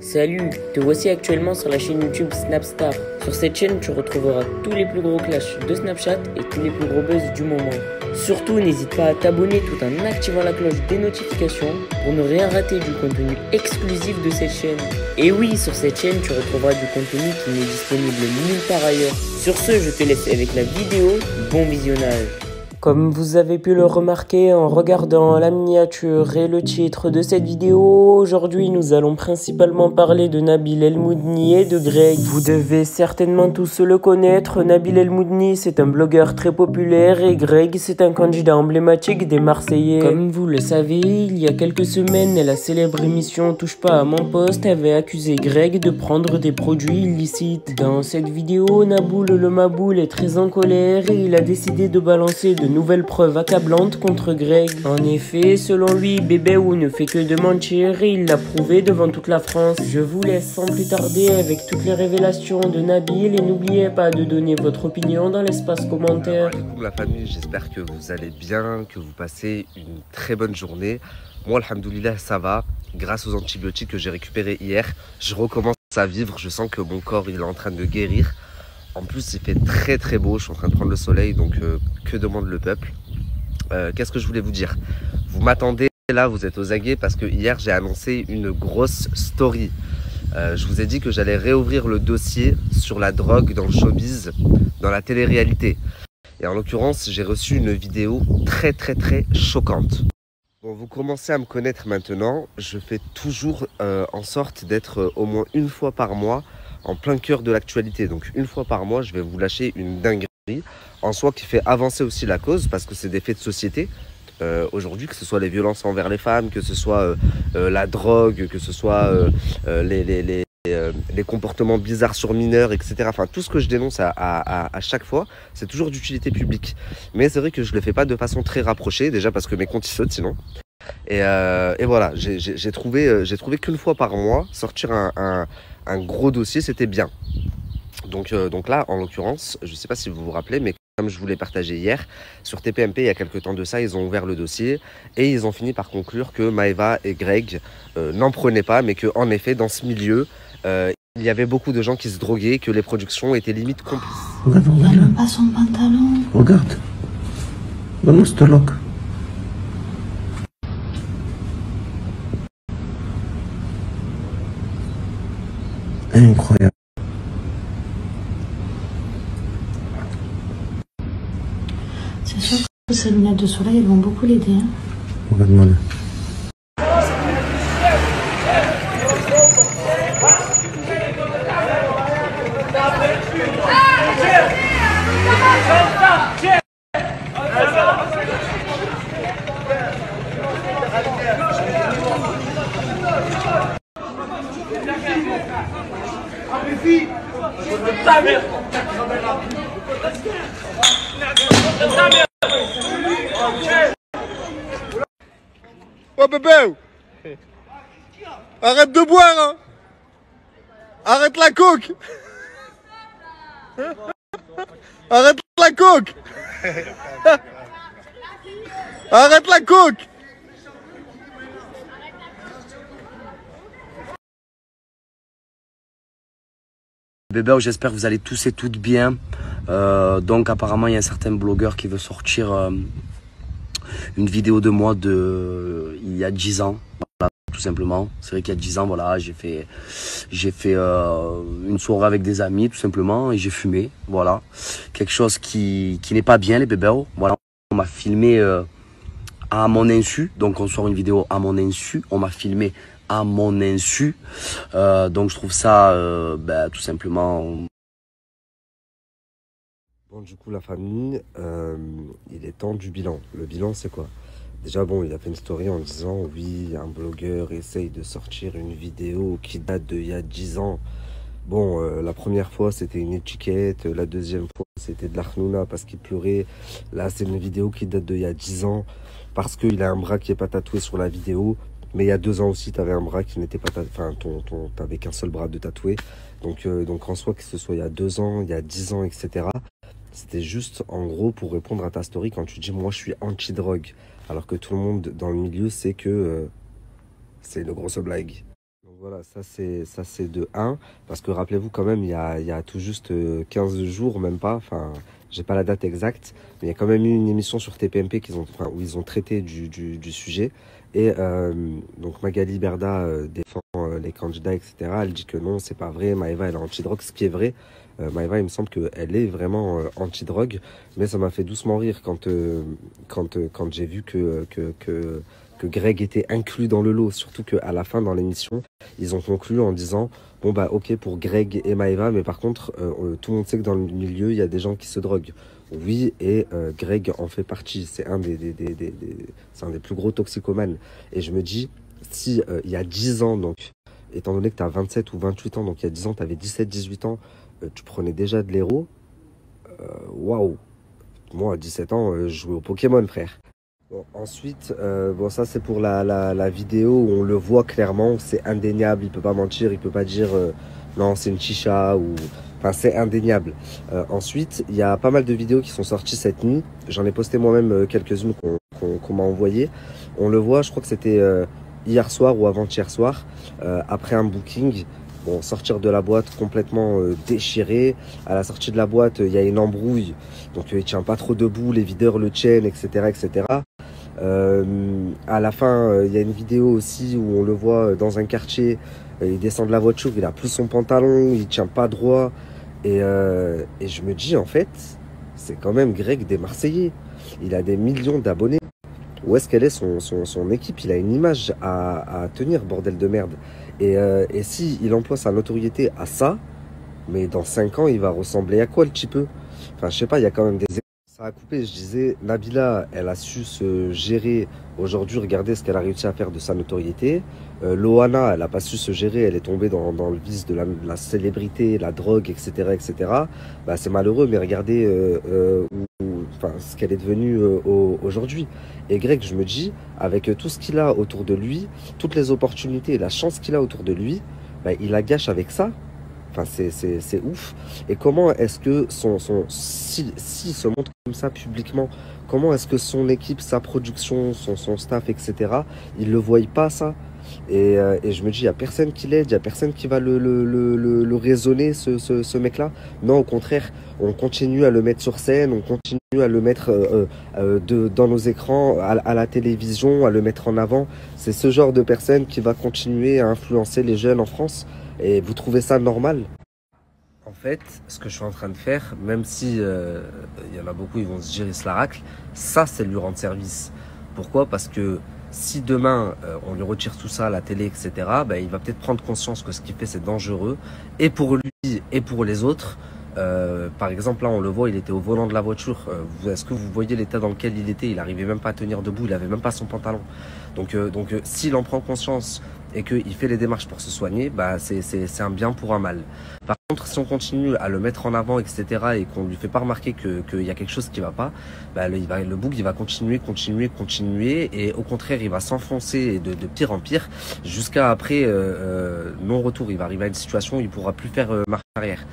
Salut, te voici actuellement sur la chaîne YouTube Snapstar. Sur cette chaîne, tu retrouveras tous les plus gros clashs de Snapchat et tous les plus gros buzz du moment. Surtout, n'hésite pas à t'abonner tout en activant la cloche des notifications pour ne rien rater du contenu exclusif de cette chaîne. Et oui, sur cette chaîne, tu retrouveras du contenu qui n'est disponible nulle part ailleurs. Sur ce, je te laisse avec la vidéo. Bon visionnage. Comme vous avez pu le remarquer en regardant la miniature et le titre de cette vidéo, aujourd'hui nous allons principalement parler de Nabil El Moudni et de Greg. Vous devez certainement tous le connaître, Nabil El Moudni c'est un blogueur très populaire et Greg c'est un candidat emblématique des Marseillais. Comme vous le savez, il y a quelques semaines, la célèbre émission Touche pas à mon poste avait accusé Greg de prendre des produits illicites. Dans cette vidéo, Naboul le Maboul est très en colère et il a décidé de balancer de nouvelles preuves accablantes contre Greg. En effet, selon lui, Bébéou ne fait que de mentir et il l'a prouvé devant toute la France. Je vous laisse sans plus tarder avec toutes les révélations de Nabil et n'oubliez pas de donner votre opinion dans l'espace commentaire. Coucou la famille, j'espère que vous allez bien, que vous passez une très bonne journée. Moi, alhamdoulilah, ça va. Grâce aux antibiotiques que j'ai récupérés hier, je recommence à vivre. Je sens que mon corps il est en train de guérir. En plus, il fait très très beau, je suis en train de prendre le soleil, donc que demande le peuple? Qu'est-ce que je voulais vous dire? Vous m'attendez là, vous êtes aux aguets parce que hier j'ai annoncé une grosse story. Je vous ai dit que j'allais réouvrir le dossier sur la drogue dans le showbiz, dans la télé-réalité. Et en l'occurrence, j'ai reçu une vidéo très choquante. Bon, vous commencez à me connaître maintenant, je fais toujours en sorte d'être au moins une fois par mois en plein cœur de l'actualité. Donc une fois par mois, je vais vous lâcher une dinguerie en soi qui fait avancer aussi la cause parce que c'est des faits de société aujourd'hui, que ce soit les violences envers les femmes, que ce soit la drogue, que ce soit les comportements bizarres sur mineurs, etc. Enfin, tout ce que je dénonce à chaque fois, c'est toujours d'utilité publique. Mais c'est vrai que je ne le fais pas de façon très rapprochée, déjà parce que mes comptes ils sautent sinon. Et voilà, j'ai trouvé qu'une fois par mois, sortir un gros dossier, c'était bien. Donc là, en l'occurrence, je ne sais pas si vous vous rappelez, mais comme je vous l'ai partagé hier, sur TPMP, il y a quelques temps de ça, ils ont ouvert le dossier et ils ont fini par conclure que Maëva et Greg n'en prenaient pas, mais qu'en effet, dans ce milieu, il y avait beaucoup de gens qui se droguaient, que les productions étaient limite complices. Regarde, Il n'a même pas son pantalon. regarde. Donne-moi ce lock. Incroyable. C'est sûr que ces lunettes de soleil, elles vont beaucoup l'aider. Hein. Regarde-moi là. Oh bébé, arrête de boire hein. Arrête la coke. Arrête la coke. Arrête la coke. Bébé, j'espère que vous allez tous et toutes bien. Donc apparemment il y a un certain blogueur qui veut sortir une vidéo de moi il y a 10 ans. Voilà, tout simplement. C'est vrai qu'il y a 10 ans, voilà, j'ai fait une soirée avec des amis tout simplement et j'ai fumé. Voilà. Quelque chose qui n'est pas bien les bébés. Voilà. On m'a filmé à mon insu. Donc on sort une vidéo à mon insu. On m'a filmé à mon insu. Donc je trouve ça tout simplement. Bon, du coup, la famille, il est temps du bilan. Le bilan, c'est quoi? Déjà, bon, il a fait une story en disant oui, un blogueur essaye de sortir une vidéo qui date d'il y a 10 ans. Bon, la première fois, c'était une étiquette. La deuxième fois, c'était de l'Arnouna parce qu'il pleurait. Là, c'est une vidéo qui date d'il y a 10 ans parce qu'il a un bras qui n'est pas tatoué sur la vidéo. Mais il y a 2 ans aussi, tu avais un bras qui n'était pas tatoué. Enfin, t'avais qu'un seul bras de tatoué. Donc en soi, que ce soit il y a 2 ans, il y a 10 ans, etc. C'était juste, en gros, pour répondre à ta story quand tu dis « moi, je suis anti-drogue ». Alors que tout le monde dans le milieu sait que c'est une grosse blague. Donc Voilà, ça c'est de 1, parce que rappelez-vous quand même, il y a tout juste 15 jours, même pas, enfin, j'ai pas la date exacte, mais il y a quand même eu une émission sur TPMP où ils ont traité du sujet. Et donc Magali Berda défend les candidats, etc. Elle dit que non, c'est pas vrai, Maëva elle est anti-drogue, ce qui est vrai. Maëva, il me semble qu'elle est vraiment anti-drogue, mais ça m'a fait doucement rire quand j'ai vu que Greg était inclus dans le lot, surtout qu'à la fin dans l'émission, ils ont conclu en disant bon bah ok pour Greg et Maëva, mais par contre tout le monde sait que dans le milieu il y a des gens qui se droguent. Oui, et Greg en fait partie, c'est un des plus gros toxicomanes. Et je me dis, si il y a 10 ans, donc étant donné que tu as 27 ou 28 ans, donc il y a 10 ans, tu avais 17-18 ans, tu prenais déjà de l'héros, waouh, moi à 17 ans, je jouais au Pokémon, frère. Bon, ensuite, bon, ça c'est pour la vidéo où on le voit clairement, c'est indéniable, il peut pas mentir, il peut pas dire non c'est une chicha ou... Enfin, c'est indéniable. Ensuite, il y a pas mal de vidéos qui sont sorties cette nuit. J'en ai posté moi-même quelques-unes qu'on m'a envoyées. On le voit, je crois que c'était hier soir ou avant-hier soir, après un booking. Bon, sortir de la boîte complètement déchiré. À la sortie de la boîte, il y a une embrouille. Donc, il tient pas trop debout, les videurs le tiennent, etc., etc. À la fin, il y a une vidéo aussi où on le voit dans un quartier. Il descend de la voiture, il a plus son pantalon, il tient pas droit. Et je me dis, en fait, c'est quand même Greg des Marseillais. Il a des millions d'abonnés. Où est-ce qu'elle est son équipe? Il a une image à tenir, bordel de merde. Et si il emploie sa notoriété à ça, mais dans 5 ans, il va ressembler à quoi le petit peu? Enfin, je sais pas, il y a quand même des... Ça a coupé, je disais, Nabila, elle a su se gérer. Aujourd'hui, regardez ce qu'elle a réussi à faire de sa notoriété. Loana, elle n'a pas su se gérer, elle est tombée dans le vice de la célébrité, la drogue, etc. etc. Bah, c'est malheureux, mais regardez ce qu'elle est devenue aujourd'hui. Et Greg, je me dis, avec tout ce qu'il a autour de lui, toutes les opportunités et la chance qu'il a autour de lui, bah, il la gâche avec ça. Enfin, c'est ouf. Et comment est-ce que s'il se montre comme ça publiquement, comment est-ce que son équipe, sa production, son staff, etc., ils le voient pas ça? Et je me dis, il n'y a personne qui l'aide, il n'y a personne qui va le raisonner, ce mec-là. Non, au contraire, on continue à le mettre sur scène, on continue à le mettre dans nos écrans, à la télévision, à le mettre en avant. C'est ce genre de personne qui va continuer à influencer les jeunes en France. Et vous trouvez ça normal? En fait, ce que je suis en train de faire, même si y en a beaucoup, ils vont se dire, il se la racle, ça, c'est lui rendre service. Pourquoi? Parce que si demain, on lui retire tout ça à la télé, etc., bah, il va peut-être prendre conscience que ce qu'il fait, c'est dangereux, et pour lui, et pour les autres. Par exemple, là, on le voit, il était au volant de la voiture. Est-ce que vous voyez l'état dans lequel il était? Il n'arrivait même pas à tenir debout, il avait même pas son pantalon. Donc s'il en prend conscience et qu'il fait les démarches pour se soigner, bah, c'est un bien pour un mal. Par contre, si on continue à le mettre en avant, etc., et qu'on lui fait pas remarquer qu'il y a quelque chose qui va pas, bah, le bouc, il va continuer, et au contraire, il va s'enfoncer de pire en pire, jusqu'à après non-retour. Il va arriver à une situation où il pourra plus faire marche arrière.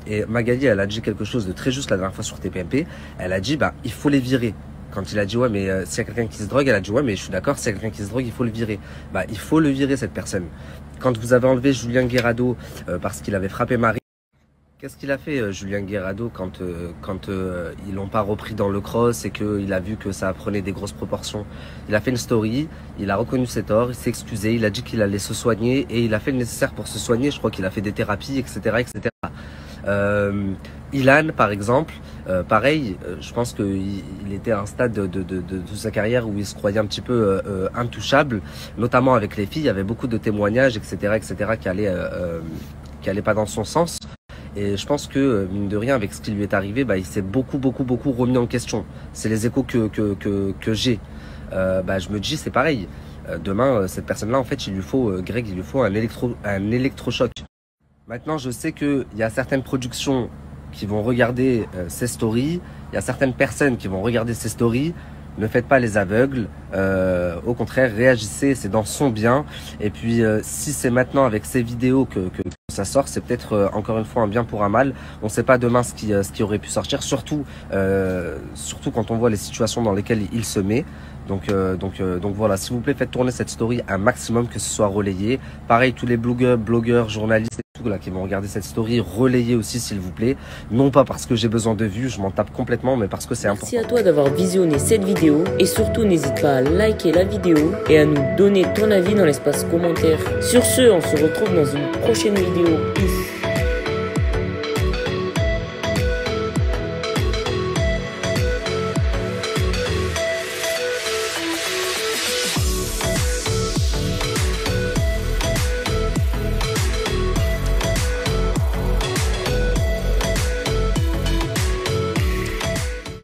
Et Magali, elle a dit quelque chose de très juste la dernière fois sur TPMP. Elle a dit, bah, il faut les virer. Quand il a dit, ouais, mais s'il y a quelqu'un qui se drogue, elle a dit, ouais, mais je suis d'accord, s'il y a quelqu'un qui se drogue, il faut le virer. Bah, il faut le virer, cette personne. Quand vous avez enlevé Julien Guerrado parce qu'il avait frappé Marie, qu'est-ce qu'il a fait, Julien Guerrado, quand ils l'ont pas repris dans le cross et qu'il a vu que ça prenait des grosses proportions? Il a fait une story, il a reconnu ses torts, il s'est excusé, il a dit qu'il allait se soigner et il a fait le nécessaire pour se soigner. Je crois qu'il a fait des thérapies, etc., etc. Ilan, par exemple, pareil, je pense qu'il était à un stade de sa carrière où il se croyait un petit peu intouchable, notamment avec les filles. Il y avait beaucoup de témoignages, etc., etc., qui allaient pas dans son sens. Et je pense que, mine de rien, avec ce qui lui est arrivé, bah, il s'est beaucoup remis en question. C'est les échos que j'ai. Bah, je me dis, c'est pareil. Demain, cette personne-là, en fait, Greg, il lui faut un électrochoc. Maintenant, je sais qu'il y a certaines productions qui vont regarder ces stories. Il y a certaines personnes qui vont regarder ces stories. Ne faites pas les aveugles. Au contraire, réagissez, c'est dans son bien. Et puis, si c'est maintenant avec ces vidéos que ça sort, c'est peut-être encore une fois un bien pour un mal. On ne sait pas demain ce qui aurait pu sortir, surtout quand on voit les situations dans lesquelles il se met. Donc voilà, s'il vous plaît, faites tourner cette story un maximum, que ce soit relayé. Pareil, tous les blogueurs, journalistes et tout là qui vont regarder cette story, relayez aussi s'il vous plaît. Non pas parce que j'ai besoin de vues, je m'en tape complètement, mais parce que c'est important. Merci à toi d'avoir visionné cette vidéo et surtout n'hésite pas à liker la vidéo et à nous donner ton avis dans l'espace commentaire. Sur ce, on se retrouve dans une prochaine vidéo. Peace.